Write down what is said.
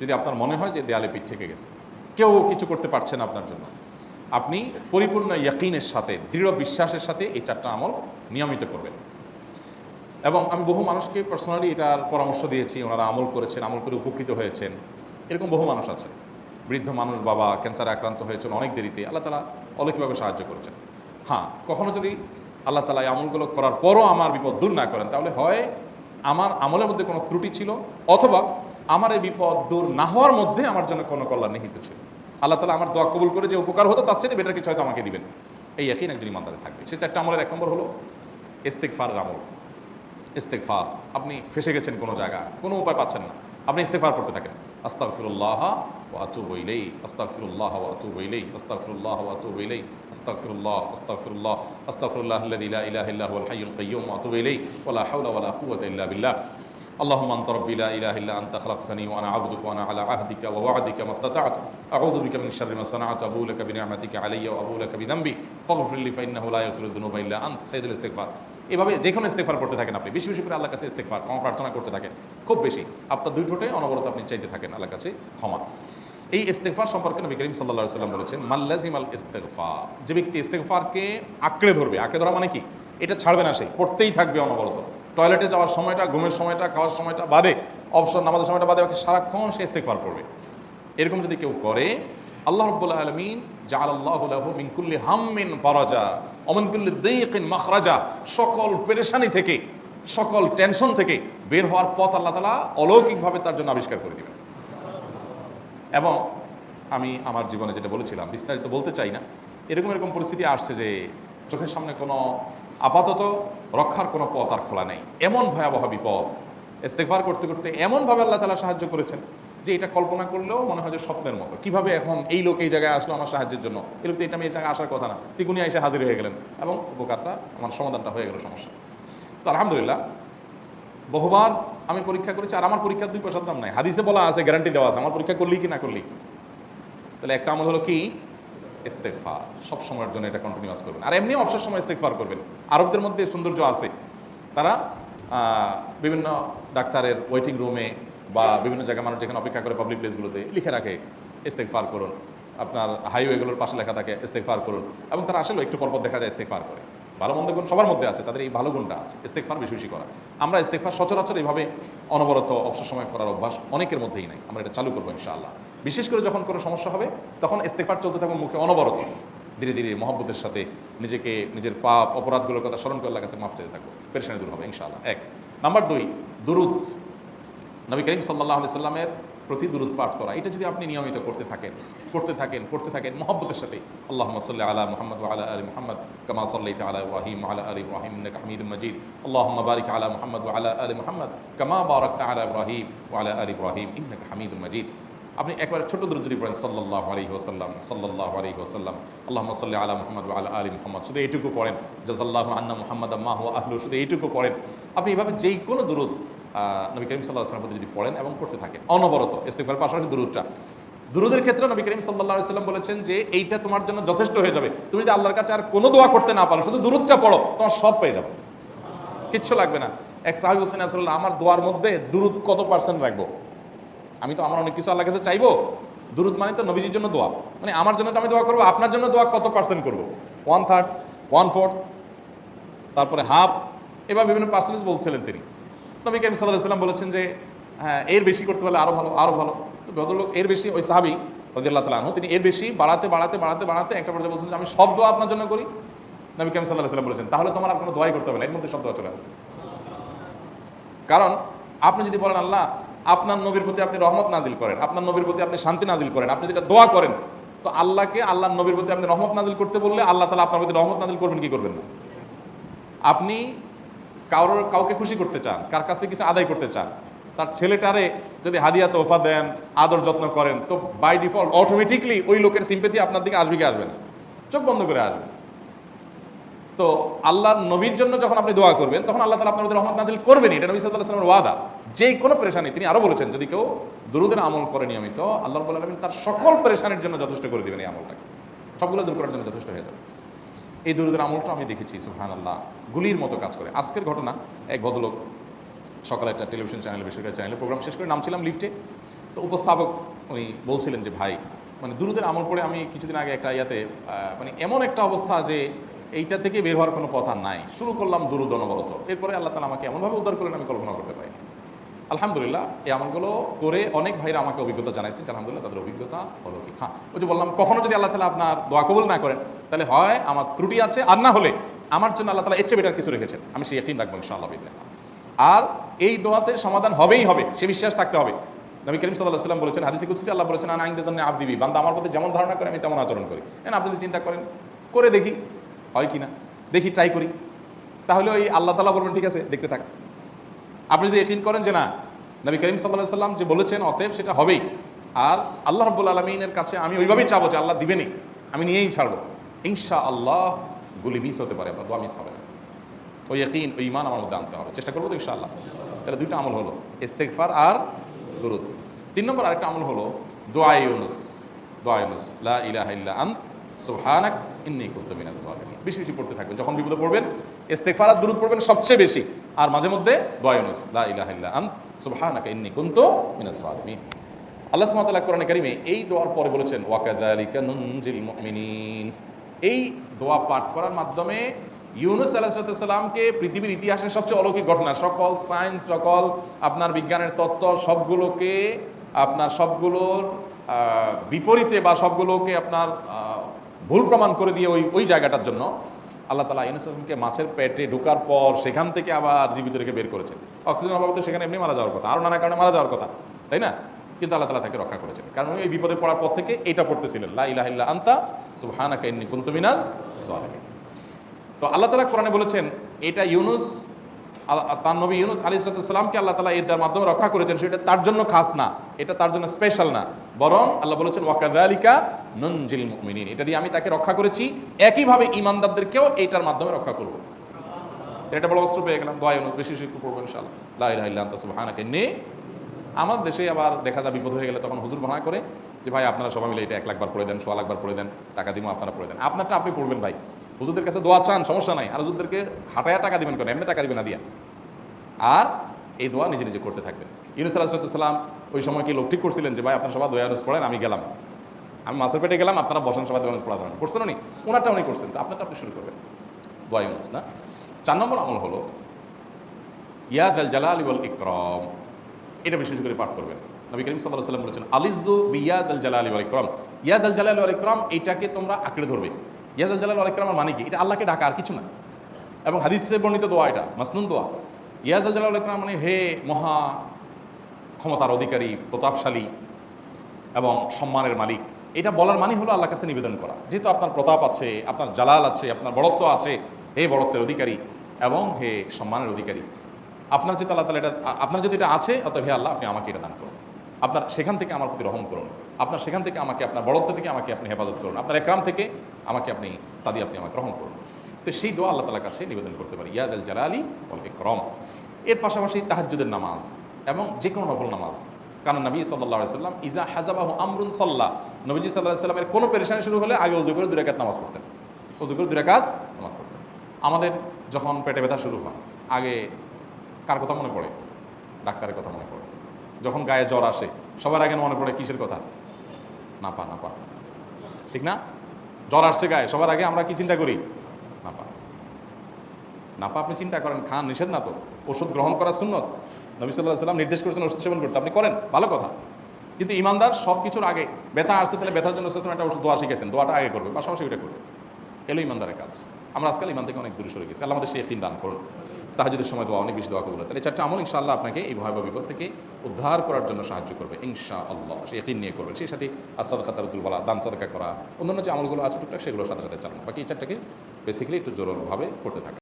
যদি আপনার মনে হয় যে দেয়ালে পিঠ ঠেকে গেছে, কেউ কিছু করতে পারছে না আপনার জন্য, আপনি পরিপূর্ণ ইয়াকিনের সাথে, দৃঢ় বিশ্বাসের সাথে এই 4টা আমল নিয়মিত করবেন। এবং আমি বহু মানুষকে পার্সোনালি এটার পরামর্শ দিয়েছি, ওনারা আমল করেছেন, আমল করে উপকৃত হয়েছেন। এরকম বহু মানুষ আছে, বৃদ্ধ মানুষ, বাবা ক্যান্সারে আক্রান্ত হয়েছেন অনেক দেরিতে, আল্লাহ তাআলা অলৌকিকভাবে সাহায্য করেছেন। হ্যাঁ, কখনো যদি আল্লাহ তাআলা এই আমলগুলো করার পরও আমার বিপদ দূর না করেন, তাহলে হয় আমার আমলের মধ্যে কোনো ত্রুটি ছিল, অথবা আমার এই বিপদ দূর না হওয়ার মধ্যে আমার জন্য কোনো কল্যাণ নিহিত ছিল। আল্লাহ তাআলা আমার দোয়া কবুল করে যে উপকার হতো তার চেয়ে বেটার কিছু হয়তো আমাকে দিবেন, এই ইয়াকিন একজন ইমানদারে থাকবে। সে 4টা আমলের 1 নম্বর হলো ইস্তেগফারের আমল। ইস্তেগফার, আপনি ফেসে গেছেন কোনো জায়গায়, কোনো উপায় পাচ্ছেন না, আপনি ইস্তেগফার করতে থাকেন। আস্তাগফিরুল্লাহ ওয়া আতুবু ইলাইহি, আস্তাগফিরুল্লাহ ওয়া আতুবু ইলাইহি, আস্তাগফিরুল্লাহ ওয়া আতুবু ইলাইহি, আস্তাগফিরুল্লাহ, আস্তাগফিরুল্লাহ, আস্তাগফিরুল্লাহাল্লাযী লা ইলাহা ইল্লা হুয়াল হাইয়ুল কাইয়্যুম ওয়া আতুবু ইলাইহি ওয়া লা হাওলা ওয়া লা কুওয়াতা ইল্লা বিল্লাহ। اللهم أنت ربي لا إله إلا أنت خلقتني وأنا عبدك وأنا على عهدك ووعدك ما استطعت أعوذ بك من شر ما صنعت أبوء لك بنعمتك علي وأبوء لك بذنبي فاغفر لي فإنه لا يغفر الذنوب إلا أنت سيد الاستغفار। এভাবে যে কোনো ইস্তেগফার করতে থাকেন, আপনি বেশি বেশি করে আল্লাহর কাছে ইস্তেগফার ক্ষমা প্রার্থনা করতে থাকেন, খুব বেশি আপনার 2 ঠোঁটে অনবরত আপনি চাইতে থাকেন আল্লাহর কাছে ক্ষমা। এই ইস্তেগফার সম্পর্কে নবী করিম সাল্লাল্লাহু আলাইহি ওয়াসাল্লাম বলেছেন, মাল্লাজিমাল ইস্তেগফার, যে ব্যক্তি ইস্তেগফারকে আঁকড়ে ধরবে, আঁকড়ে ধরা মানে কি, এটা ছাড়বে না, সে পড়তেই থাকবে অনবরত, টয়লেটে যাওয়ার সময়টা, ঘুমের সময়টা, খাওয়ার সময়টা বাদে, অবসর নামাজের সময়টা বাদে, সারাক্ষণ সে ইস্তেগফার পড়বে। এরকম যদি কেউ করে, আল্লাহ রাব্বুল আলামিন জাআলাল্লাহু লাহু মিন কুল্লি হাম্মিন ফারাজা ওয়া মিন কুল্লি দাইকিন মাখরাজা, সকল পেরেশানি থেকে, সকল টেনশন থেকে বের হওয়ার পথ আল্লাহ তাআলা অলৌকিকভাবে তার জন্য আবিষ্কার করে দিবেন। এবং আমি আমার জীবনে যেটা বলেছিলাম, বিস্তারিত বলতে চাই না, এরকম পরিস্থিতি আসছে যে চোখের সামনে কোনো আপাতত রক্ষার কোনো পথ আর খোলা নেই, এমন ভয়াবহ বিপদ, ইস্তেগফার করতে করতে এমনভাবে আল্লাহ তাআলা সাহায্য করেছেন যে এটা কল্পনা করলেও মনে হয় যে স্বপ্নের মতো। কিভাবে এখন এই লোক এই জায়গায় আসলো আমার সাহায্যের জন্য, এই লোক তো এটা আমি এই জায়গায় আসার কথা না, টিকুনি এসে হাজির হয়ে গেলেন এবং উপকারটা, আমার সমাধানটা হয়ে গেল সমস্যা। তো আলহামদুলিল্লাহ, বহুবার আমি পরীক্ষা করেছি, আর আমার পরীক্ষার 2 পয়সার দাম নাই, হাদিসে বলা আছে, গ্যারান্টি দেওয়া আছে, আমার পরীক্ষা করলেই কি না করলেই কি। তাহলে একটা আমল হলো কি, ইস্তেগফার। সব সময়ের জন্য এটা কন্টিনিউয়াস করবেন, আর এমনিও অবসর সময় ইস্তেগফার করবেন। আরবদের মধ্যে সৌন্দর্য আছে, তারা বিভিন্ন ডাক্তারের ওয়েটিং রুমে বা বিভিন্ন জায়গায় মানুষ যেখানে অপেক্ষা করে পাবলিক প্লেসগুলোতে লিখে রাখে ইস্তেগফার করুন, আপনার হাইওয়েগুলোর পাশে লেখা থাকে ইস্তেগফার করুন, এবং তারা আসলে একটু পরপর দেখা যায় ইস্তেগফার করে। ভালো মন্দ গুণ সবার মধ্যে আছে, তাদের এই ভালো গুণটা আছে, ইস্তেগফার বেশি বেশি করা। আমরা ইস্তেগফার সচরাচর এইভাবে অনবরত অবসর সময় করার অভ্যাস অনেকের মধ্যেই নাই, আমরা এটা চালু করবো ইনশাআল্লাহ। বিশেষ করে যখন কোনো সমস্যা হবে তখন ইস্তেগফার চলতে থাকবে মুখে অনবরত, ধীরে ধীরে মহব্বতের সাথে নিজেকে, নিজের পাপ অপরাধগুলোর কথা স্মরণ করে আল্লাহর কাছে মাফ চাইতে থাকবো, পেরেশানি দূর হবে ইনশাআল্লাহ। 1 নাম্বার 2, দুরূদ, নবী করিম সাল্লাল্লাহু আলাইহি সাল্লামের প্রতি দুরূদ পাঠ করা। এটা যদি আপনি নিয়মিত করতে থাকেন মহব্বতের সাথে, আল্লাহুম্মা সাল্লি আলা মুহাম্মদ ওয়া আলা আলি মুহাম্মদ কামা সাল্লাইতা আলা ইব্রাহিম ওয়া আলা আলি ইব্রাহিম ইন্নাকা হামিদুম মাজিদ, আল্লাহুম্মা বারিক আলা মুহাম্মদ ওয়া আলা আলি মুহাম্মদ কামা বারাকতা আলা ইব্রাহিম ওয়া আলা আলি ইব্রাহিম ইন্নাকা হামিদুম মাজিদ। আপনি একবার ছোট দুরূদ যদি পড়েন, সাল্লাল্লাহু আলাইহি ওয়াসাল্লাম, সাল্লাল্লাহু আলাইহি ওয়াসাল্লাম, আল্লাহুম্মা সাল্লি আলা মুহাম্মদ ওয়া আলা আলি মুহাম্মদ, শুধু এইটুকু পড়েন। জাযাল্লাহু আন্না মুহাম্মাদাম মা হুয়া আহলু, শুধু এইটুকু পড়েন। আপনি এভাবে যেই কোনো দুরূদ নবী করিম সাল্লাল্লাহু আলাইহি ওয়াসাল্লাম যদি পড়েন এবং পড়তে থাকেন অনবরত, ইস্তেগফারের পাশাপাশি দুরূদের ক্ষেত্রে নবী করিম সাল্লাল্লাহু আলাইহি ওয়াসাল্লাম বলেছেন যে এইটা তোমার জন্য যথেষ্ট হয়ে যাবে। তুমি যদি আল্লাহর কাছে আর কোনো দোয়া করতে না পারো, শুধু দুরূদটা পড়ো, তোমার সব পেয়ে যাবে, কিচ্ছু লাগবে না। এক সাহাবী বলছেন, রাসূলুল্লাহ, আমার দোয়ার মধ্যে দুরূদ কত পার্সেন্ট রাখবো? আমি তো আমার অনেক কিছু আল্লাহর কাছে চাইবো, দুরূদ মানে তো নবীজির জন্য দোয়া, মানে আমার জন্য তো আমি দোয়া করবো, আপনার জন্য দোয়া কত পার্সেন্ট করবো? 1/3, 1/4, তারপরে হাফ, এবার বিভিন্ন পার্সেন্টেজ বলছিলেন তিনি। নবী করিম সাল্লাল্লাহু আলাইহি ওয়াসাল্লাম বলেছেন যে হ্যাঁ, এর বেশি করতে পারলে আরও ভালো, আরও ভালো। তো ভদ্রলোক এর বেশি, ওই সাহাবী রাদিয়াল্লাহু তাআলা আনহু, তিনি এর বেশি বাড়াতে একটা পর্যায়ে বলছেন যে আমি সব দোয়া আপনার জন্য করি। নবী করিম সাল্লাল্লাহু আলাইহি ওয়াসাল্লাম বলেছেন তাহলে তোমার আর কোনো দোয়াই করতে হবে না, এর মধ্যে সব দোয়া চলে আসবে। কারণ আপনি যদি বলেন আল্লাহ আপনার নবীর প্রতি আপনি রহমত নাজিল করেন, আপনার নবীর প্রতি আপনি শান্তি নাজিল করেন, আপনি যেটা দোয়া করেন, তো আল্লাহকে আল্লাহর নবীর প্রতি আপনি রহমত নাজিল করতে বললে আল্লাহ তাআলা আপনার প্রতি রহমত নাজিল করবেন কি করবেন না? আপনি কাউকে খুশি করতে চান, কার কাছ থেকে কিছু আদায় করতে চান, তার ছেলেটারে যদি হাদিয়া তোহফা দেন, আদর যত্ন করেন, তো বাই ডিফল্ট অটোমেটিকলি ওই লোকের সিম্পেথি আপনার দিকে আসবে কি আসবে না? চোখ বন্ধ করে আসবে। তো আল্লাহর নবীর জন্য যখন আপনি দোয়া করবেন তখন আল্লাহ তাআলা আপনার প্রতি রহমত নাজিল করবেনই, এটা নবী সাল্লাল্লাহু আলাইহি ওয়াসাল্লামের ওয়াদা। যে কোনো পেরেশানি, তিনি আরও বলেছেন যদি কেউ দুরূদের আমল করে নিয়মিত, আল্লাহ রাব্বুল আলামিন তার সকল পেরেশানির জন্য যথেষ্ট করে দিবেন, এই আমলটাকে সবগুলো দূর করার জন্য যথেষ্ট হয়ে যাবে। এই দুরূদের আমলটা আমি দেখেছি সুবহানাল্লাহ গুলির মতো কাজ করে। আজকের ঘটনা, এক ভদ্রলোক সকালে একটা টেলিভিশন চ্যানেলে, বেসরকারি চ্যানেলে প্রোগ্রাম শেষ করে নামছিলাম লিফটে, তো উপস্থাপক উনি বলছিলেন যে ভাই মানে দুরুদের আমল পড়ে আমি কিছুদিন আগে একটা ইয়াতে মানে এমন একটা অবস্থা যে এইটা থেকে বের হওয়ার কোনো পথ আর নাই, শুরু করলাম দুরুদ অনবরত, এরপরে আল্লাহ তাআলা আমাকে এমনভাবে উদ্ধার করলেন আমি কল্পনা করতে পারিনি। আলহামদুলিল্লাহ এই আমলগুলো করে অনেক ভাইরা আমাকে অভিজ্ঞতা জানাইছেন, আলহামদুলিল্লাহ তাদের অভিজ্ঞতা হলো কি হ্যাঁ ওই যে বললাম কখনো যদি আল্লাহ তাআলা আপনার দোয়া কবুল না করেন তাহলে হয় আমার ত্রুটি আছে, আর না হলে আমার জন্য আল্লাহ তাআলা এর চেয়ে বেটার কিছু রেখেছেন, আমি সেই ইয়াকিন রাখবো ইনশাআল্লাহ বিদিনিল্লাহ। আর এই দোয়াতে সমাধান হবেই হবে, সে বিশ্বাস থাকতে হবে। নবী করিম সাল্লাল্লাহু আলাইহি ওয়াসাল্লাম বলেছেন, হাদিসে কুদসিতে আল্লাহ বলেছেন আনা ইনদাযান্নি আবদি বি, বান্দা আমার প্রতি যেমন ধারণা করে আমি তেমন আচরণ করি। আপনি যদি চিন্তা করেন করে দেখি হয় কি না, দেখি ট্রাই করি, তাহলে ওই আল্লাহ তাআলা বলবেন ঠিক আছে দেখতে থাক। আপনি যদি ইয়াকিন করেন যে না নবী করিম সাল্লাল্লাহু আলাইহি ওয়াসাল্লাম যে বলেছেন অতএব সেটা হবেই, আর আল্লাহ রাব্বুল আলামিনের কাছে আমি ওইভাবেই চাবো যে আল্লাহ দিবেনই, আমি নিয়েই ছাড়বো, ইনশাআল্লাহ গুলি মিস হতে পারে, আপনার দোয়া মিস হবে না। ওই ইয়াকিন ওই ঈমান আমার মধ্যে আনতে হবে, চেষ্টা করবো তো ইনশাআল্লাহ। তাহলে দুইটা আমল হলো ইস্তেগফার আর দুরূদ। 3 নম্বর আরেকটা আমল হলো দোয়া ইউনুস। দোয়া ইউনুস লা ইলাহা ইল্লা আনত সুবহানাক ইন্নী কুনতু মিনাজ জালিমিন, বেশি বেশি পড়তে থাকবেন, যখন বিপদে পড়বেন ইস্তেগফার আর দুরূদ পড়বেন সবচেয়ে বেশি, আর মাঝে মধ্যে দোয়া ইউনুস লা ইলাহা ইল্লা আনত সুবহানাকা ইন্নী কুনতু মিনাজ জালিমিন। আল্লাহ সুবহানাহু ওয়া তাআলা কোরআনে কারীমে এই দোয়ার পরে বলেছেন ওয়া কাযালিকা নুনজিল মুমিনিন। এই দোয়া পাঠ করার মাধ্যমে ইউনুস আলাইহিস সালামকে পৃথিবীর ইতিহাসের সবচেয়ে অলৌকিক ঘটনা, সকল সায়েন্স, সকল আপনার বিজ্ঞানের তত্ত্ব সবগুলোকে আপনার সবগুলোর বিপরীতে বা সবগুলোকে আপনার ভুল প্রমাণ করে দিয়ে ওই জায়গাটার জন্য আল্লাহ তাআলা ইউনুস আলাইহিসকে মাছের পেটে ঢোকার পর সেখান থেকে আবার জীবিত রেখে বের করেছেন। অক্সিজেন অভাবে তো সেখানে এমনি মারা যাওয়ার কথা, আরও নানা কারণে মারা যাওয়ার কথা, তাই না? কিন্তু আল্লাহ তাআলা তাকে রক্ষা করেছেন, কারণ উনি এই বিপদে পড়ার পর থেকে এইটা পড়তেছিলেন লা ইলাহা ইল্লা আনতা সুবহানাকা ইন্নী কুনতু মিনাজ জালিমিন। তো আল্লাহ তাআলা কোরআনে বলেছেন এটা ইউনুস তার নবী ইউনুস আলাইহিস সালামকে আল্লাহ তাআলা এর মাধ্যমে রক্ষা করেছেন, সেটা তার জন্য খাস না, এটা তার জন্য স্পেশাল না, বরং আল্লাহ বলেছেন ওয়া কাযালিকা নুনজিল মুমিনিন, এটা দিয়ে আমি তাকে রক্ষা করেছি, একইভাবে ঈমানদারদেরকেও এইটার মাধ্যমে রক্ষা করব। এটা বড় অস্ত্র পেয়ে গেলাম। দোয়া ইউনুস বেশি বেশি পড়বো ইনশাআল্লাহ, লা ইলাহা ইল্লা আনতা সুবহানাকা ইন্নী। আমার দেশে আবার দেখা যায় বিপদ হয়ে গেলে তখন হুজুর বানা করে যে ভাই আপনারা সবাই মিলে এটা 1 লাখ বার পড়ে দেন, 100 লাখ বার পড়ে দেন, টাকা দিব আপনারা পড়ে দেন। আপনারটা আপনি পড়বেন ভাই, হুজুরদের কাছে দোয়া চান সমস্যা নাই, আর হুজুরদেরকে খাটায়া টাকা দিবেন কেন, এমনি টাকা দিবেন না দিয়া। আর এই দোয়া নিজে নিজে করতে থাকবেন। ইউনুস আলাইহিস সালাম ওই সময় কি লোক ঠিক করছিলেন যে ভাই আপনারা সবাই দোয়া ইউনুস পড়েন, আমি গেলাম, আমি মাছের পেটে গেলাম, আপনারা বসেন সবাই দোয়া ইউনুস পড়া ধরেন, করছেন উনি, ওনারটা উনি করছেন, তো আপনারটা আপনি শুরু করবেন দোয়া ইউনুস না। 4 নম্বর আমল হলো ইয়া যাল জালালি ওয়াল ইকরাম, এটা বিশেষ করে পাঠ করবেন। নবী করিম সাল্লাল্লাহু আলাইহি ওয়াসাল্লাম বলেছেন আলিযু বিয়া যাল জালালি ওয়াল ইকরাম, ইয়া যাল জালালি ওয়াল ইকরাম, এইটাকে তোমরা আঁকড়ে ধরবে। ইয়া যাল জালালি ওয়াল ইকরামের মানে কি? এটা আল্লাহকে ডাকা, আর কিছু না, এবং হাদিসে বর্ণিত দোয়া, এটা মাসনুন দোয়া। ইয়া যাল জালালি ওয়াল ইকরাম মানে হে মহা ক্ষমতার অধিকারী, প্রতাপশালী এবং সম্মানের মালিক, এটা বলার মানে হলো আল্লাহর কাছে নিবেদন করা, যেহেতু আপনার প্রতাপ আছে, আপনার জালাল আছে, আপনার বড়ত্ব আছে, হে বড়ত্বের অধিকারী এবং হে সম্মানের অধিকারী, আপনার যদি আল্লাহ তাআলা এটা আপনার যদি এটা আছে, অতএব হে আল্লাহ আপনি আমাকে এটা দান করুন, আপনার সেখান থেকে আমার প্রতি রহম করুন, আপনার সেখান থেকে আমাকে, আপনার বড়ত্ব থেকে আমাকে আপনি হেফাজত করুন, আপনার একরাম থেকে আমাকে আপনি তাদি আপনি আমাকে রহম করুন। তো সেই দোয়া আল্লাহ তাআলার কাছে নিবেদন করতে পারি, ইয়া যাল জালালি ওয়াল ইকরাম। এর পাশাপাশি তাহাজ্জুদের নামাজ এবং যে কোনো নফল নামাজ, কারণ নবী সাল্লাল্লাহু আলাইহি ওয়াসাল্লাম ইজা হাজাবাহু আমরুন সাল্লা, নবীজি সাল্লাল্লাহু আলাইহি ওয়াসাল্লামের কোনো পেরেশানি শুরু হলে আগে ওযু করে 2 রাকাত নামাজ পড়তেন, ওযু করে 2 রাকাত নামাজ পড়তেন। আমাদের যখন পেটে ব্যথা শুরু হয় আগে কার কথা মনে পড়ে? ডাক্তারের কথা মনে পড়ে। যখন গায়ে জ্বর আসে সবার আগে মনে পড়ে কিসের কথা? নাপা, নাপা, ঠিক না? জ্বর আসছে গায়ে, সবার আগে আমরা কি চিন্তা করি? নাপা। নাপা আপনি চিন্তা করেন, খান, নিষেধ না তো, ওষুধ গ্রহণ করা সুন্নত, নবী সাল্লাল্লাহু আলাইহি ওয়াসাল্লাম নির্দেশ করেছেন ওষুধ সেবন করতে, আপনি করেন, ভালো কথা। কিন্তু ইমানদার সব কিছুর আগে ব্যথা আসছে, তাহলে ব্যথার জন্য একটা ওষুধ দোয়া শিখেছেন, দোয়াটা আগে করবে, পাশাপাশি ওইটা করবে, এলো ইমানদারের কাজ। আমরা আজকাল ইমান থেকে অনেক দূরে সরে গেছি, আল্লাহ আমাদের সেই ইয়াকিন দান করুন। তাহাজ্জুদের সময় দোয়া অনেক বেশি দোয়া কবুল হয়। তাহলে 4টা আমল ইনশাআল্লাহ আপনাকে এই ভয়াবহ বিপদ থেকে উদ্ধার করার জন্য সাহায্য করবে ইনশাআল্লাহ, সেই ইয়াকিন নিয়ে করবেন। সেই সাথে আস-সাদকা তারুদ্দুল বালা, দান সদকা করা, অন্যান্য যে আমলগুলো আছে টুকটাক সেগুলোর সাথে সাথে চালানো। বাকি এই 4টাকে বেসিক্যালি একটু জোরভাবে করতে থাকা।